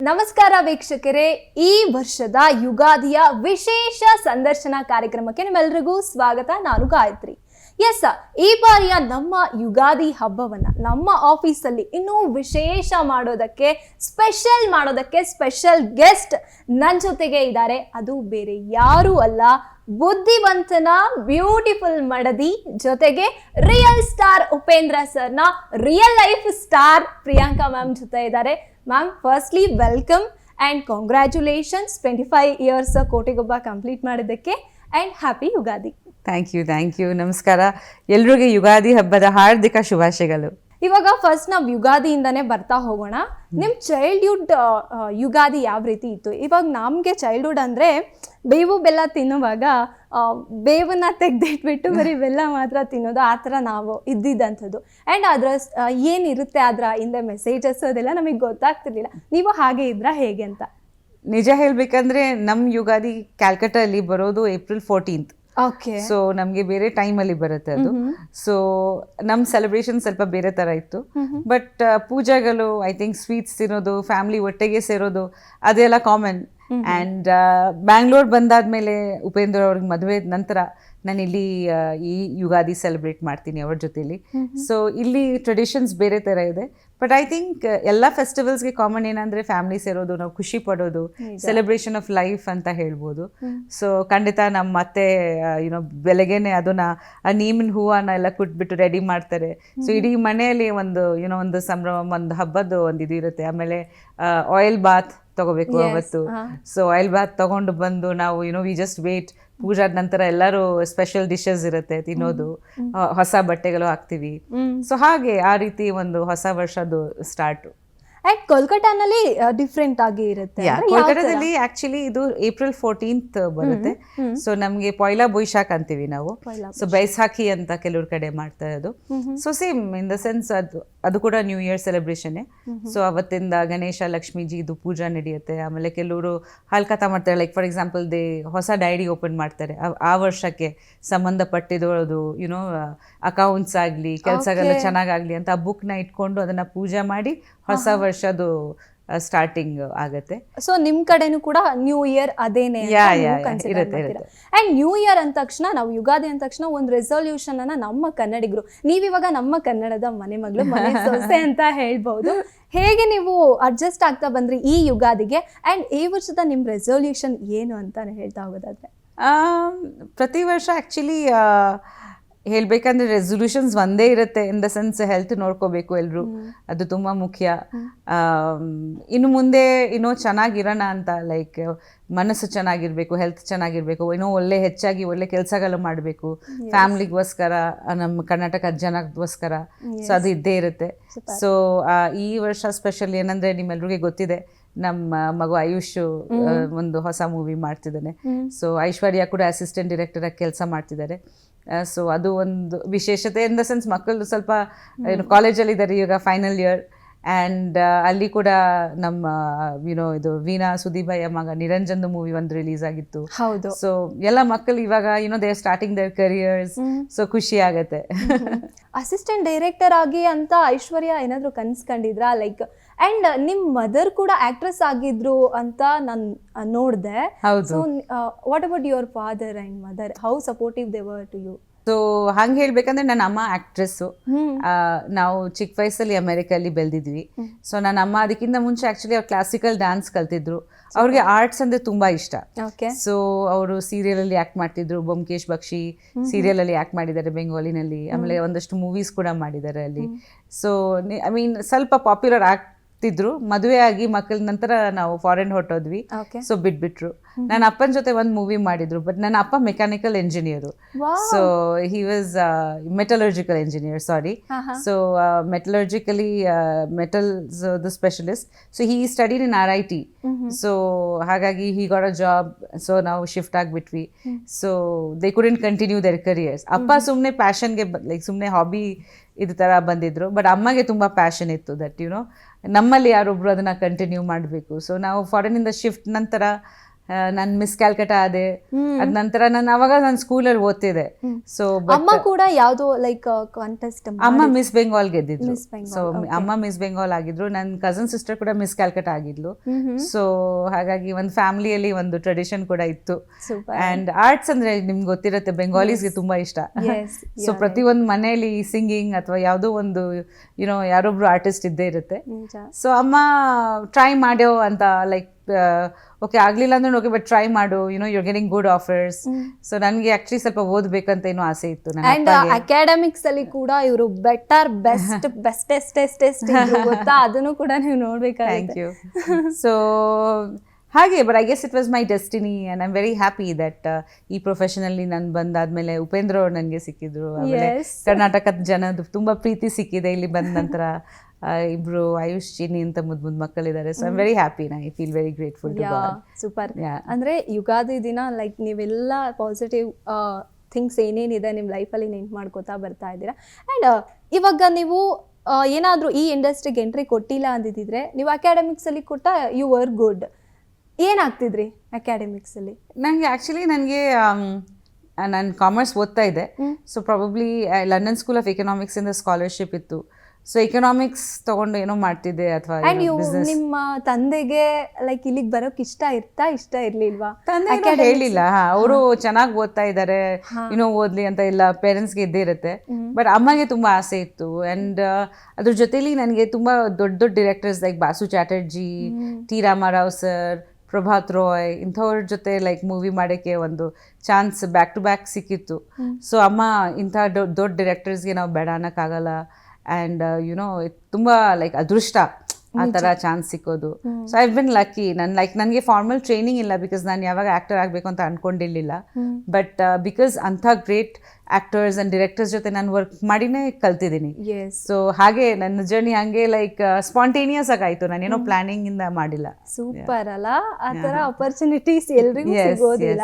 ನಮಸ್ಕಾರ ವೀಕ್ಷಕರೇ, ಈ ವರ್ಷದ ಯುಗಾದಿಯ ವಿಶೇಷ ಸಂದರ್ಶನ ಕಾರ್ಯಕ್ರಮಕ್ಕೆ ನಿಮ್ಮೆಲ್ಲರಿಗೂ ಸ್ವಾಗತ. ನಾನು ಗಾಯತ್ರಿ. ಎಸ್, ಈ ಬಾರಿಯ ನಮ್ಮ ಯುಗಾದಿ ಹಬ್ಬವನ್ನ ನಮ್ಮ ಆಫೀಸಲ್ಲಿ ಇನ್ನೂ ವಿಶೇಷ ಮಾಡೋದಕ್ಕೆ, ಸ್ಪೆಷಲ್ ಗೆಸ್ಟ್ ನನ್ನ ಜೊತೆಗೆ ಇದ್ದಾರೆ. ಅದು ಬೇರೆ ಯಾರೂ ಅಲ್ಲ, ಬುದ್ಧಿವಂತನ ಬ್ಯೂಟಿಫುಲ್ ಮಡದಿ, ಜೊತೆಗೆ ರಿಯಲ್ ಸ್ಟಾರ್ ಉಪೇಂದ್ರ ಸರ್ನ real life star Priyanka ma'am ಜೊತೆ ಇದ್ದಾರೆ. Ma'am, firstly welcome and congratulations 25 years ಕೋಟೆಗೊಬ್ಬ ಕಂಪ್ಲೀಟ್ ಮಾಡಿದ್ದಕ್ಕೆ and happy Ugadi. Thank you. ನಮಸ್ಕಾರ. ಎಲ್ರಿಗೂ ಯುಗಾದಿ ಹಬ್ಬದ ಹಾರ್ದಿಕ ಶುಭಾಶಯಗಳು. ಇವಾಗ ಫಸ್ಟ್ ನಾವು ಯುಗಾದಿಯಿಂದನೇ ಬರ್ತಾ ಹೋಗೋಣ. ನಿಮ್ಮ ಚೈಲ್ಡ್ಹುಡ್ ಯುಗಾದಿ ಯಾವ ರೀತಿ ಇತ್ತು? ಇವಾಗ ನಮಗೆ ಚೈಲ್ಡ್ಹುಡ್ ಅಂದರೆ ಬೇವು ಬೆಲ್ಲ ತಿನ್ನುವಾಗ ಬೇವನ್ನ ತೆಗೆದಿಟ್ಬಿಟ್ಟು ಬರೀ ಬೆಲ್ಲ ಮಾತ್ರ ತಿನ್ನೋದು, ಆ ಥರ ನಾವು ಇದ್ದಿದ್ದಂಥದ್ದು. ಆ್ಯಂಡ್ ಅದರ ಏನಿರುತ್ತೆ ಅದರ ಹಿಂದೆ ಮೆಸೇಜಸ್ ಅದೆಲ್ಲ ನಮಗೆ ಗೊತ್ತಾಗ್ತಿರ್ಲಿಲ್ಲ. ನೀವು ಹಾಗೆ ಇದ್ರಾ ಹೇಗೆ ಅಂತ? ನಿಜ ಹೇಳಬೇಕಂದ್ರೆ ನಮ್ಮ ಯುಗಾದಿ ಕ್ಯಾಲ್ಕಟ್ಟಲ್ಲಿ ಬರೋದು April 14th. ಓಕೆ. ಸೊ ನಮಗೆ ಬೇರೆ ಟೈಮಲ್ಲಿ ಬರುತ್ತೆ ಅದು. ಸೊ ನಮ್ಮ ಸೆಲೆಬ್ರೇಷನ್ ಸ್ವಲ್ಪ ಬೇರೆ ಥರ ಇತ್ತು. ಬಟ್ ಪೂಜೆಗಳು, ಐ ಥಿಂಕ್ ಸ್ವೀಟ್ಸ್ ತಿನ್ನೋದು, ಫ್ಯಾಮಿಲಿ ಒಟ್ಟಿಗೆ ಸೇರೋದು ಅದೆಲ್ಲ ಕಾಮನ್. ಆ್ಯಂಡ್ ಬ್ಯಾಂಗ್ಳೂರ್ ಬಂದಾದ್ಮೇಲೆ ಉಪೇಂದ್ರ ಅವ್ರಿಗೆ ಮದುವೆ ನಂತರ ನಾನು ಇಲ್ಲಿ ಈ ಯುಗಾದಿ ಸೆಲೆಬ್ರೇಟ್ ಮಾಡ್ತೀನಿ ಅವ್ರ ಜೊತೆಲಿ. ಸೊ ಇಲ್ಲಿ ಟ್ರೆಡಿಷನ್ಸ್ ಬೇರೆ ಥರ ಇದೆ. ಬಟ್ ಐ ಥಿಂಕ್ ಎಲ್ಲ ಫೆಸ್ಟಿವಲ್ಸ್ಗೆ ಕಾಮನ್ ಏನಂದರೆ ಫ್ಯಾಮಿಲಿ ಸೇರೋದು, ನಾವು ಖುಷಿ ಪಡೋದು, ಸೆಲೆಬ್ರೇಷನ್ ಆಫ್ ಲೈಫ್ ಅಂತ ಹೇಳ್ಬೋದು. ಸೊ ಖಂಡಿತ ನಮ್ಮ ಮತ್ತೆ ಬೆಳಗ್ಗೆನೆ ಅದನ್ನ ನೀಮಿನ ಹೂವನ್ನ ಎಲ್ಲ ಕುಟ್ಬಿಟ್ಟು ರೆಡಿ ಮಾಡ್ತಾರೆ. ಸೊ ಇಡೀ ಮನೆಯಲ್ಲಿ ಒಂದು ಸಂಭ್ರಮ, ಒಂದು ಹಬ್ಬದ್ದು ಒಂದು ಇದು ಇರುತ್ತೆ. ಆಮೇಲೆ ಆಯಿಲ್ ಬಾತ್ ತಗೋಬೇಕು ಅವತ್ತು. ಸೊ ಆಯಿಲ್ ಬಾತ್ ತಗೊಂಡು ಬಂದು ನಾವು ವಿ ಜಸ್ಟ್ ವೇಟ್. ಪೂಜಾದ ನಂತರ ಎಲ್ಲರೂ ಸ್ಪೆಷಲ್ ಡಿಶಸ್ ಇರುತ್ತೆ ತಿನ್ನೋದು, ಹೊಸ ಬಟ್ಟೆಗಳು ಹಾಕ್ತೀವಿ. ಸೊ ಹಾಗೆ ಆ ರೀತಿ ಒಂದು ಹೊಸ ವರ್ಷದ್ದು ಸ್ಟಾರ್ಟ್. ಆ್ಯಂಡ್ ಕೋಲ್ಕತ್ತಾನಲ್ಲಿ ಡಿಫ್ರೆಂಟ್ ಆಗಿ ಇರುತ್ತೆ. ಕೋಲ್ಕತ್ತಾದಲ್ಲಿ ಆಕ್ಚುಲಿ ಇದು April 14th ಬರುತ್ತೆ. ಸೊ ನಮಗೆ ಪೊಯ್ಲಾ ಬೊಯ್ಶಾಕ್ ಅಂತೀವಿ ನಾವು. ಸೊ ಬೈಸಾಖಿ ಅಂತ ಕೆಲವ್ರ ಕಡೆ ಮಾಡ್ತಾ ಇರೋದು. So same in the sense ಅದು ಕೂಡ ನ್ಯೂ ಇಯರ್ ಸೆಲೆಬ್ರೇಷನ್ನೇ. ಸೊ ಅವತ್ತಿಂದ ಗಣೇಶ ಲಕ್ಷ್ಮೀಜಿದು ಪೂಜಾ ನಡೆಯುತ್ತೆ. ಆಮೇಲೆ ಕೆಲವರು ಹಲ್ಕತಾ ಮಾಡ್ತಾರೆ. ಲೈಕ್ ಫಾರ್ ಎಕ್ಸಾಂಪಲ್ ಹೊಸ ಡೈರಿ ಓಪನ್ ಮಾಡ್ತಾರೆ. ಆ ವರ್ಷಕ್ಕೆ ಸಂಬಂಧಪಟ್ಟಿದ್ದು ಅಕೌಂಟ್ಸ್ ಆಗಲಿ, ಕೆಲಸಗಳು ಚೆನ್ನಾಗಾಗಲಿ ಅಂತ ಆ ಬುಕ್ನ ಇಟ್ಕೊಂಡು ಅದನ್ನ ಪೂಜೆ ಮಾಡಿ ಹೊಸ ವರ್ಷದ್ದು ಸ್ಟಾರ್ಟಿಂಗ್ ಆಗತ್ತೆ. ಸೊ ನಿಮ್ ಕಡೆನೂ ಕೂಡ ನ್ಯೂ ಇಯರ್ ಅದೇನೆ ಇರುತ್ತೆ. ಅಂಡ್ ನ್ಯೂ ಇಯರ್ ಅಂದ ತಕ್ಷಣ, ನಾವು ಯುಗಾದಿ ಅಂದ ತಕ್ಷಣ ಒಂದು ರೆಸೊಲ್ಯೂಷನ್ ಅನ್ನ ನಮ್ಮ ಕನ್ನಡಿಗರು, ನೀವಿವಾಗ ನಮ್ಮ ಕನ್ನಡದ ಮನೆ ಮಗಳು, ಮನೆ ಸೊಸೆ ಅಂತ ಹೇಳ್ಬಹುದು, ಹೇಗೆ ನೀವು ಅಡ್ಜಸ್ಟ್ ಆಗ್ತಾ ಬಂದ್ರಿ ಈ ಯುಗಾದಿಗೆ? ಅಂಡ್ ಈ ವರ್ಷದ ನಿಮ್ ರೆಸೊಲ್ಯೂಷನ್ ಏನು ಅಂತ ಹೇಳ್ತಾ ಹೋಗೋದಾದ್ರೆ? ಪ್ರತಿ ವರ್ಷ ಆಕ್ಚುಲಿ ಹೇಳ್ಬೇಕಂದ್ರೆ ರೆಸೊಲ್ಯೂಷನ್ಸ್ ಒಂದೇ ಇರುತ್ತೆ. ಇನ್ ದ ಸೆನ್ಸ್ ಹೆಲ್ತ್ ನೋಡ್ಕೋಬೇಕು ಎಲ್ಲರೂ, ಅದು ತುಂಬ ಮುಖ್ಯ. ಇನ್ನು ಮುಂದೆ ಇನ್ನೂ ಚೆನ್ನಾಗಿರೋಣ ಅಂತ, ಲೈಕ್ ಮನಸ್ಸು ಚೆನ್ನಾಗಿರ್ಬೇಕು, ಹೆಲ್ತ್ ಚೆನ್ನಾಗಿರ್ಬೇಕು, ಇನ್ನೂ ಹೆಚ್ಚಾಗಿ ಒಳ್ಳೆ ಕೆಲಸಗಳು ಮಾಡಬೇಕು, ಫ್ಯಾಮ್ಲಿಗೋಸ್ಕರ, ನಮ್ಮ ಕರ್ನಾಟಕ ಜನಕ್ಕೋಸ್ಕರ. ಸೊ ಅದು ಇದ್ದೇ ಇರುತ್ತೆ. ಸೊ ಈ ವರ್ಷ ಸ್ಪೆಷಲ್ ಏನಂದ್ರೆ, ನಿಮ್ಮೆಲ್ರಿಗೆ ಗೊತ್ತಿದೆ ನಮ್ಮ ಮಗು ಆಯುಷ್ ಒಂದು ಹೊಸ ಮೂವಿ ಮಾಡ್ತಿದ್ದಾನೆ. ಸೊ ಐಶ್ವರ್ಯ ಕೂಡ ಅಸಿಸ್ಟೆಂಟ್ ಡೈರೆಕ್ಟರ್ ಆಗಿ ಕೆಲಸ ಮಾಡ್ತಿದ್ದಾರೆ. ಸೊ ಅದು ಒಂದು ವಿಶೇಷತೆ. ಇನ್ ದ ಸೆನ್ಸ್ ಮಕ್ಕಳು ಸ್ವಲ್ಪ ಕಾಲೇಜಲ್ಲಿ ಇದ್ದಾರೆ, ಈಗ ಫೈನಲ್ ಇಯರ್. ಆ್ಯಂಡ್ ಅಲ್ಲಿ ಕೂಡ ನಮ್ಮ ಇದು ವೀಣಾ ಸುದೀಭಯ್ಯ ಮಗ ನಿರಂಜನ್ ಮೂವಿ ಒಂದು ರಿಲೀಸ್ ಆಗಿತ್ತು. ಹೌದು. ಸೊ ಎಲ್ಲ ಮಕ್ಕಳು ಇವಾಗ they are starting their careers. So ಖುಷಿ ಆಗತ್ತೆ. ಅಸಿಸ್ಟೆಂಟ್ ಡೈರೆಕ್ಟರ್ ಆಗಿ ಅಂತ ಐಶ್ವರ್ಯ ಏನಾದ್ರು ಕನ್ಸ್ಕೊಂಡಿದ್ರಾ? ಲೈಕ್ ಅಂಡ್ ನಿಮ್ ಮದರ್ ಕೂಡ ಆಕ್ಟ್ರೆಸ್ ಆಗಿದ್ರು ಅಂತ ನಾನು ನೋಡಿದೆ. ಹೌದು. So what about your father and mother? How supportive they were to you? So ಹಂಗೆ ಹೇಳ್ಬೇಕಂದ್ರೆ ನನ್ನ ಅಮ್ಮ ಆಕ್ಟ್ರೆಸ್ಸು. ನಾವು ಚಿಕ್ಕ ವಯಸ್ಸಲ್ಲಿ ಅಮೆರಿಕಲ್ಲಿ ಬೆಳೆದಿದ್ವಿ. ಸೊ ನನ್ನ ಅಮ್ಮ ಅದಕ್ಕಿಂತ ಮುಂಚೆ ಆಕ್ಚುಲಿ ಅವ್ರು ಕ್ಲಾಸಿಕಲ್ ಡ್ಯಾನ್ಸ್ ಕಲ್ತಿದ್ರು. ಅವ್ರಿಗೆ ಆರ್ಟ್ಸ್ ಅಂದ್ರೆ ತುಂಬಾ ಇಷ್ಟ. ಸೊ ಅವರು ಸೀರಿಯಲ್ ಅಲ್ಲಿ ಆಕ್ಟ್ ಮಾಡ್ತಿದ್ರು. ಬೊಮ್ಕೇಶ್ ಬಕ್ಷಿ ಸೀರಿಯಲ್ ಅಲ್ಲಿ ಆಕ್ಟ್ ಮಾಡಿದ್ದಾರೆ ಬೆಂಗಾಲಿನಲ್ಲಿ. ಆಮೇಲೆ ಒಂದಷ್ಟು ಮೂವೀಸ್ ಕೂಡ ಮಾಡಿದ್ದಾರೆ ಅಲ್ಲಿ. ಸೊ ಐ ಮೀನ್ ಸ್ವಲ್ಪ ಪಾಪ್ಯುಲರ್ ಆಗ್ತಿದ್ರು. ಮದುವೆ ಆಗಿ ಮಕ್ಕಳ ನಂತರ ನಾವು ಫಾರಿನ್ ಹೊರಟೋದ್ವಿ. ಸೊ ಬಿಟ್ಬಿಟ್ರು. ನನ್ನ ಅಪ್ಪನ ಜೊತೆ ಒಂದು ಮೂವಿ ಮಾಡಿದ್ರು. ಬಟ್ ನನ್ನ ಅಪ್ಪ mechanical engineer. So he was metallurgical engineer, sorry. So metallurgically metals the specialist. So he studied in RIT. So ಹಾಗಾಗಿ he got a job. So ನಾವು ಶಿಫ್ಟ್ ಆಗಿಬಿಟ್ವಿ. So they couldn't continue their careers. ಅಪ್ಪ ಸುಮ್ಮನೆ ಪ್ಯಾಷನ್ಗೆ, like ಸುಮ್ಮನೆ hobby ಇದು ಥರ ಬಂದಿದ್ರು. But ಅಮ್ಮಗೆ ತುಂಬ ಪ್ಯಾಷನ್ ಇತ್ತು ದಟ್ ನಮ್ಮಲ್ಲಿ ಯಾರೊಬ್ರು ಅದನ್ನ ಕಂಟಿನ್ಯೂ ಮಾಡಬೇಕು. ಸೊ ನಾವು ಫಾರಿನಿಂದ ಶಿಫ್ಟ್ ನಂತರ ನಾನು ಮಿಸ್ ಕ್ಯಾಲ್ಕಟಾ ಆದೆ. ಅದ ನಂತರ ನಾನು ಅವಾಗ ನಾನು ಸ್ಕೂಲಲ್ಲಿ ಓದ್ತಿದ್ದೆ. ಸೊ ಅಮ್ಮ ಕೂಡ ಯಾವ್ದೋ ಲೈಕ್ ಕಾಂಟೆಸ್ಟ್ ಅಮ್ಮ ಮಿಸ್ ಬೆಂಗಾಲ್ ಗೆದ್ದಿದ್ರು. Miss Bengal, ಸೊ ಅಮ್ಮ ಮಿಸ್ ಬೆಂಗಾಲ್ ಆಗಿದ್ರು, ನನ್ನ ಕಸನ್ ಸಿಸ್ಟರ್ ಕೂಡ ಮಿಸ್ ಕ್ಯಾಲ್ಕಟಾ ಆಗಿದ್ಲು. ಸೊ ಹಾಗಾಗಿ ಒಂದು ಫ್ಯಾಮಿಲಿಯಲ್ಲಿ ಒಂದು ಟ್ರೆಡಿಷನ್ ಕೂಡ ಇತ್ತು. ಸೂಪರ್. ಅಂಡ್ ಆರ್ಟ್ಸ್ ಅಂದ್ರೆ ನಿಮ್ಗೆ ಗೊತ್ತಿರುತ್ತೆ, ಬೆಂಗಾಲೀಸ್ಗೆ ತುಂಬಾ ಇಷ್ಟ. ಸೊ ಪ್ರತಿಯೊಂದು ಮನೆಯಲ್ಲಿ ಸಿಂಗಿಂಗ್ ಅಥವಾ ಯಾವುದೋ ಒಂದು ಯಾರೊಬ್ರು ಆರ್ಟಿಸ್ಟ್ ಇದ್ದೇ ಇರುತ್ತೆ. ಸೊ ಅಮ್ಮ ಟ್ರೈ ಮಾಡ್ಯೋ ಅಂತ ಲೈಕ್ ಓಕೆ ಆಗ್ಲಿಲ್ಲ ಅಂದ್ರೆ ಓಕೆ ಬಟ್ ಟ್ರೈ ಮಾಡು, you're getting good offers. So ನನಗೆ ಆಕ್ಚುಲಿ ಸ್ವಲ್ಪ ಓದ್ಬೇಕಂತ ಏನೋ ಆಸೆ ಇತ್ತು. ಅಂಡ್ ಅಕಾಡೆಮಿಕ್ಸ್ ಅಲ್ಲಿ ಕೂಡ ಇವರು ಬೆಟರ್ ಬೆಸ್ಟೆಸ್ಟ್ ಗೊತ್ತಾ, ಅದನ್ನು ಕೂಡ ನೀವು ನೋಡ್ಬೇಕಾಗುತ್ತೆ. Thank you. ಸೊ ಹಾಗೆ but I guess it was my destiny and I am very happy that ಈ ಪ್ರೊಫೆಷನಲ್ಲಿ ನಾನು ಬಂದಾದ್ಮೇಲೆ ಉಪೇಂದ್ರ ಅವ್ರು ನನಗೆ ಸಿಕ್ಕಿದ್ರು. ಆಮೇಲೆ ಕರ್ನಾಟಕದ ಜನದ ತುಂಬಾ ಪ್ರೀತಿ ಸಿಕ್ಕಿದೆ ಇಲ್ಲಿ ಬಂದ ನಂತರ. ಇಬ್ರು ಆಯುಷ್ ಚೀನಿ ಅಂತ ಮುದ್ದು ಮಕ್ಕಳಿದ್ದಾರೆ. So I am very happy. I feel very grateful to God. Super. ಅಂದ್ರೆ ಯುಗಾದಿ ದಿನ ಲೈಕ್ ನೀವೆಲ್ಲ ಪಾಸಿಟಿವ್ ಥಿಂಗ್ಸ್ ಏನೇನಿದೆ ನಿಮ್ಮ ಲೈಫಲ್ಲಿ ನೆನ್ಪು ಮಾಡ್ಕೋತಾ ಬರ್ತಾ ಇದ್ದೀರಾ. ಆ್ಯಂಡ್ ಇವಾಗ ನೀವು ಏನಾದರೂ ಈ ಇಂಡಸ್ಟ್ರಿಗೆ ಎಂಟ್ರಿ ಕೊಟ್ಟಿಲ್ಲ ಅಂದಿದ್ದಿದ್ರೆ ನೀವು ಅಕಾಡೆಮಿಕ್ಸಲ್ಲಿ ಕೊಟ್ಟ ಯು ವರ್ ಗುಡ್, ಏನಾಗ್ತಿದ್ರಿ ಅಕಾಡೆಮಿಕ್ಸಲ್ಲಿ? ನನಗೆ ನಾನು ಕಾಮರ್ಸ್ ಓದ್ತಾ ಇದ್ದೆ. So probably London school of ಎಕನಾಮಿಕ್ಸಿಂದ ಸ್ಕಾಲರ್ಶಿಪ್ ಇತ್ತು. ಸೊ ಎಕನಾಮಿಕ್ಸ್ ತಗೊಂಡು ಏನೋ ಮಾಡ್ತಿದ್ದೆ ಅಥವಾ ನಿಮ್ಮ ತಂದೆಗೆ ಲೈಕ್ ಇಲ್ಲಿಗೆ ಬರೋಕ್ ಇಷ್ಟ ಇರ್ಲಿಲ್ವಾ? ತಂದೆ ಹೇಳಿಲ್ಲ, ಅವರು ಚೆನ್ನಾಗಿ ಓದ್ತಾ ಇದ್ದಾರೆ, ಓದ್ಲಿ ಅಂತ ಇಲ್ಲ, ಪೇರೆಂಟ್ಸ್ಗೆ ಇದ್ದೇ ಇರುತ್ತೆ. ಬಟ್ ಅಮ್ಮಗೆ ತುಂಬಾ ಆಸೆ ಇತ್ತು. ಅಂಡ್ ಅದ್ರ ಜೊತೆಲಿ ನನಗೆ ತುಂಬಾ ದೊಡ್ಡ ದೊಡ್ಡ directors like boss Chatterjee, T Rama Rao sir, Prabhat Roy ಇಂಥವ್ರ ಜೊತೆ ಲೈಕ್ ಮೂವಿ ಮಾಡೋಕ್ಕೆ ಒಂದು ಚಾನ್ಸ್ ಬ್ಯಾಕ್ ಟು ಬ್ಯಾಕ್ ಸಿಕ್ಕಿತ್ತು. ಸೊ ಅಮ್ಮ ಇಂಥ ದೊಡ್ಡ ಡೈರೆಕ್ಟರ್ಸ್ಗೆ ನಾವು ಬೇಡ ಅನ್ನೋಕ್ಕಾಗಲ್ಲ. ಆ್ಯಂಡ್ ತುಂಬ ಲೈಕ್ ಅದೃಷ್ಟ ಆ ಥರ ಚಾನ್ಸ್ ಸಿಕ್ಕೋದು. So I been lucky. ನನಗೆ ಫಾರ್ಮಲ್ ಟ್ರೈನಿಂಗ್ ಇಲ್ಲ, ಬಿಕಾಸ್ ನಾನು ಯಾವಾಗ ಆ್ಯಕ್ಟರ್ ಆಗಬೇಕು ಅಂತ ಅನ್ಕೊಂಡಿರಲಿಲ್ಲ. ಬಟ್ ಬಿಕಾಸ್ ಅಂಥ ಗ್ರೇಟ್ ಆ್ಯಕ್ಟರ್ಸ್ ಆ್ಯಂಡ್ ಡೈರೆಕ್ಟರ್ಸ್ ಜೊತೆ ನಾನು ವರ್ಕ್ ಮಾಡಿನೇ ಕಲ್ತಿದ್ದೀನಿ. ಸೊ ಹಾಗೆ ನನ್ನ ಜರ್ನಿ ಹಂಗೆ ಲೈಕ್ ಸ್ಪಾಂಟೇನಿಯಸ್ ಆಗಾಯ್ತು, ನಾನೇನೋ ಪ್ಲಾನಿಂಗ್ ಇಂದ ಮಾಡಿಲ್ಲ. ಸೂಪರ್ ಅಲ್ಲ, ಆ ಥರ ಅಪರ್ಚುನಿಟೀಸ್ ಎಲ್ರಿಗೂ ಸಿಗೋದಿಲ್ಲ.